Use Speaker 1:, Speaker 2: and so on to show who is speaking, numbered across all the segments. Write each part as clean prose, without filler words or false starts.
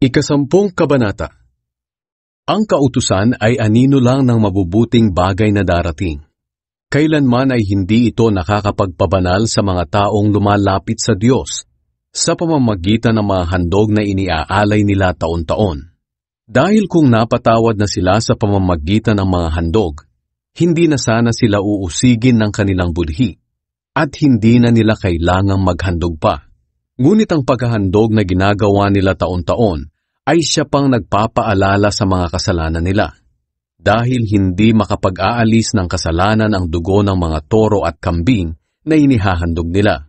Speaker 1: Ikasampung Kabanata. Ang kautusan ay anino lang ng mabubuting bagay na darating. Kailanman ay hindi ito nakakapagpabanal sa mga taong lumalapit sa Diyos sa pamamagitan ng mga handog na iniaalay nila taon-taon. Dahil kung napatawad na sila sa pamamagitan ng mga handog, hindi na sana sila uusigin ng kanilang budhi at hindi na nila kailangang maghandog pa. Ngunit ang paghahandog na ginagawa nila taon-taon ay siya pang nagpapaalala sa mga kasalanan nila. Dahil hindi makapag-aalis ng kasalanan ang dugo ng mga toro at kambing na inihahandog nila.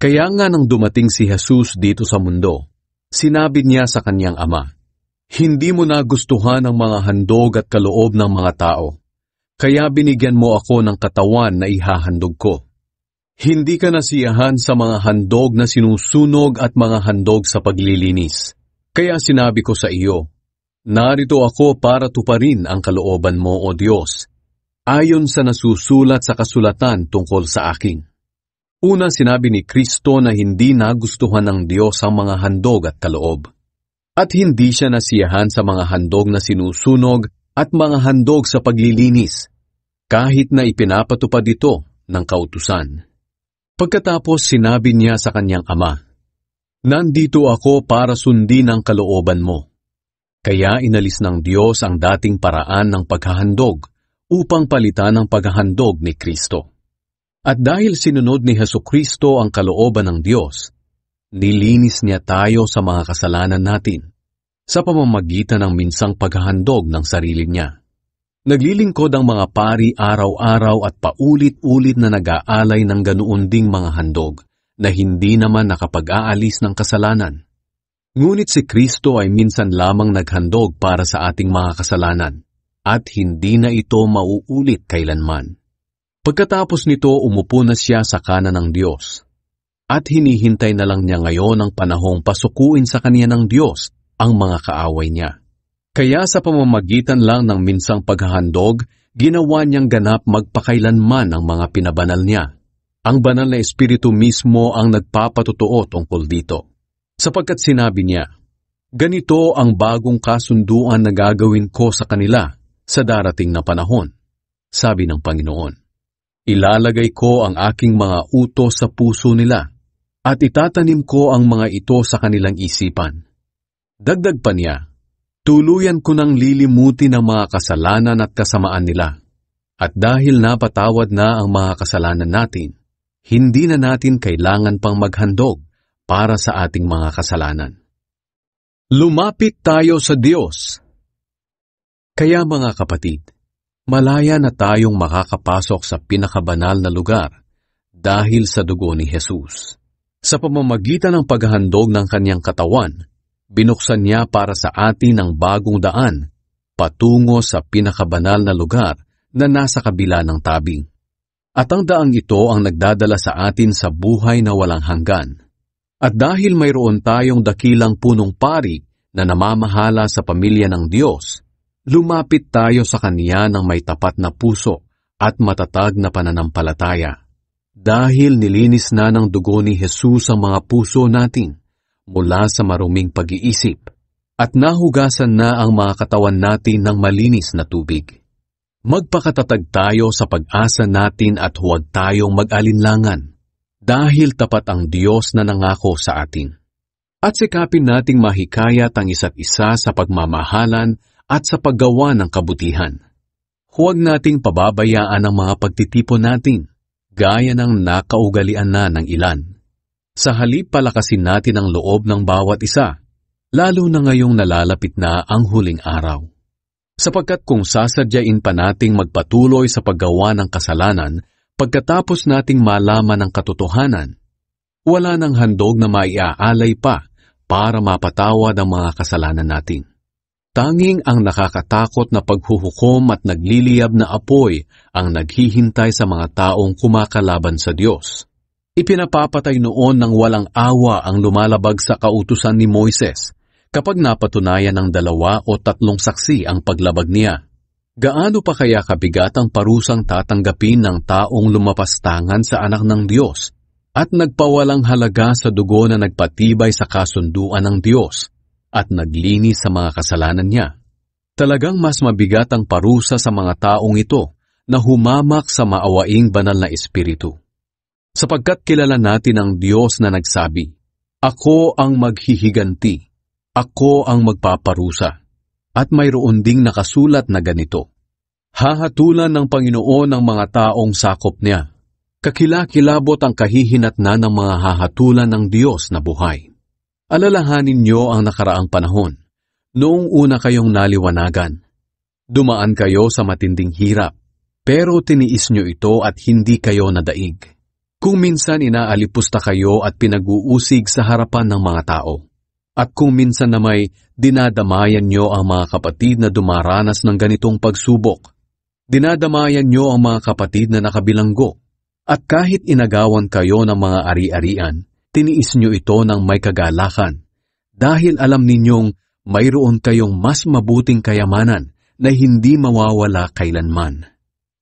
Speaker 1: Kaya nga nang dumating si Jesus dito sa mundo, sinabi niya sa kanyang ama, "Hindi mo nagustuhan ang mga handog at kaloob ng mga tao, kaya binigyan mo ako ng katawan na ihahandog ko. Hindi ka nasiyahan sa mga handog na sinusunog at mga handog sa paglilinis. Kaya sinabi ko sa iyo, narito ako para tuparin ang kalooban mo, O Diyos, ayon sa nasusulat sa kasulatan tungkol sa akin." Una, sinabi ni Kristo na hindi nagustuhan ng Diyos ang mga handog at kaloob. At hindi siya nasiyahan sa mga handog na sinusunog at mga handog sa paglilinis, kahit na ipinapatupad ito ng kautusan. Pagkatapos sinabi niya sa kanyang ama, "Nandito ako para sundin ang kalooban mo." Kaya inalis ng Diyos ang dating paraan ng paghahandog upang palitan ang paghahandog ni Kristo. At dahil sinunod ni Hesukristo ang kalooban ng Diyos, nilinis niya tayo sa mga kasalanan natin sa pamamagitan ng minsang paghahandog ng sarili niya. Naglilingkod ang mga pari araw-araw at paulit-ulit na nag-aalay ng ganoon ding mga handog na hindi naman nakapag-aalis ng kasalanan. Ngunit si Kristo ay minsan lamang naghandog para sa ating mga kasalanan at hindi na ito mauulit kailanman. Pagkatapos nito, umupo na siya sa kanan ng Diyos at hinihintay na lang niya ngayon ang panahong pasukuin sa kanya ng Diyos ang mga kaaway niya. Kaya sa pamamagitan lang ng minsang paghahandog, ginawa niyang ganap magpakailanman ang mga pinabanal niya. Ang banal na Espiritu mismo ang nagpapatotoo tungkol dito. Sapagkat sinabi niya, "Ganito ang bagong kasunduan na gagawin ko sa kanila sa darating na panahon," sabi ng Panginoon. "Ilalagay ko ang aking mga utos sa puso nila at itatanim ko ang mga ito sa kanilang isipan." Dagdag pa niya, "Tuluyan ko nang lilimutin ang mga kasalanan at kasamaan nila. At dahil napatawad na ang mga kasalanan natin, hindi na natin kailangan pang maghandog para sa ating mga kasalanan." Lumapit tayo sa Diyos. Kaya mga kapatid, malaya na tayong makakapasok sa pinakabanal na lugar dahil sa dugo ni Jesus. Sa pamamagitan ng paghahandog ng kanyang katawan, binuksan niya para sa atin ang bagong daan patungo sa pinakabanal na lugar na nasa kabila ng tabing. At ang daang ito ang nagdadala sa atin sa buhay na walang hanggan. At dahil mayroon tayong dakilang punong pari na namamahala sa pamilya ng Diyos, lumapit tayo sa Kanya ng may tapat na puso at matatag na pananampalataya. Dahil nilinis na ng dugo ni Jesus ang mga puso natin mula sa maruming pag-iisip at nahugasan na ang mga katawan natin ng malinis na tubig. Magpakatatag tayo sa pag-asa natin at huwag tayong mag-alinlangan dahil tapat ang Diyos na nangako sa atin. At sikapin nating mahikayat ang isa't isa sa pagmamahalan at sa paggawa ng kabutihan. Huwag nating pababayaan ang mga pagtitipon natin, gaya ng nakaugalian na ng ilan. Sa halip palakasin natin ang loob ng bawat isa, lalo na ngayong nalalapit na ang huling araw. Sapagkat kung sasadyain pa nating magpatuloy sa paggawa ng kasalanan, pagkatapos nating malaman ang katotohanan, wala nang handog na maiaalay pa para mapatawad ang mga kasalanan natin. Tanging ang nakakatakot na paghuhukom at nagliliyab na apoy ang naghihintay sa mga taong kumakalaban sa Diyos. Ipinapapatay noon ng walang awa ang lumalabag sa kautusan ni Moises kapag napatunayan ng 2 o 3 saksi ang paglabag niya. Gaano pa kaya kabigat ang parusang tatanggapin ng taong lumapastangan sa anak ng Diyos at nagpawalang halaga sa dugo na nagpatibay sa kasunduan ng Diyos at naglinis sa mga kasalanan niya. Talagang mas mabigat ang parusa sa mga taong ito na humamak sa maawaing banal na espiritu. Sapagkat kilala natin ang Diyos na nagsabi, "Ako ang maghihiganti, ako ang magpaparusa." At mayroon ding nakasulat na ganito, "Hahatulan ng Panginoon ang mga taong sakop niya." Kakilakilabot ang kahihinatnan ng mga hahatulan ng Diyos na buhay. Alalahanin niyo ang nakaraang panahon. Noong una kayong naliwanagan, dumaan kayo sa matinding hirap, pero tiniis niyo ito at hindi kayo nadaig. Kung minsan inaalipusta kayo at pinag-uusig sa harapan ng mga tao. At kung minsan na may dinadamayan niyo ang mga kapatid na dumaranas ng ganitong pagsubok, dinadamayan niyo ang mga kapatid na nakabilanggo. At kahit inagawan kayo ng mga ari-arian, tiniis niyo ito ng may kagalakan, dahil alam ninyong mayroon kayong mas mabuting kayamanan na hindi mawawala kailanman.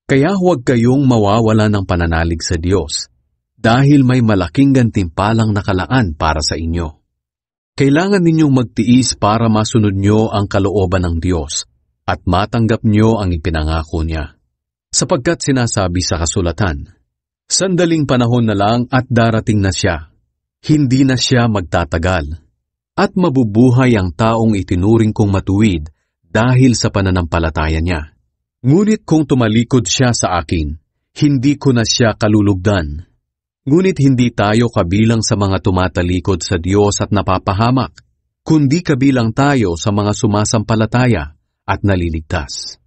Speaker 1: Kaya huwag kayong mawawala ng pananalig sa Diyos, dahil may malaking gantimpalang nakalaan para sa inyo. Kailangan ninyong magtiis para masunod niyo ang kalooban ng Diyos at matanggap niyo ang ipinangako niya. Sapagkat sinasabi sa kasulatan, "Sandaling panahon na lang at darating na siya. Hindi na siya magtatagal. At mabubuhay ang taong itinuring kong matuwid dahil sa pananampalataya niya. Ngunit kung tumalikod siya sa akin, hindi ko na siya kalulugdan." Ngunit hindi tayo kabilang sa mga tumatalikod sa Diyos at napapahamak, kundi kabilang tayo sa mga sumasampalataya at naliligtas.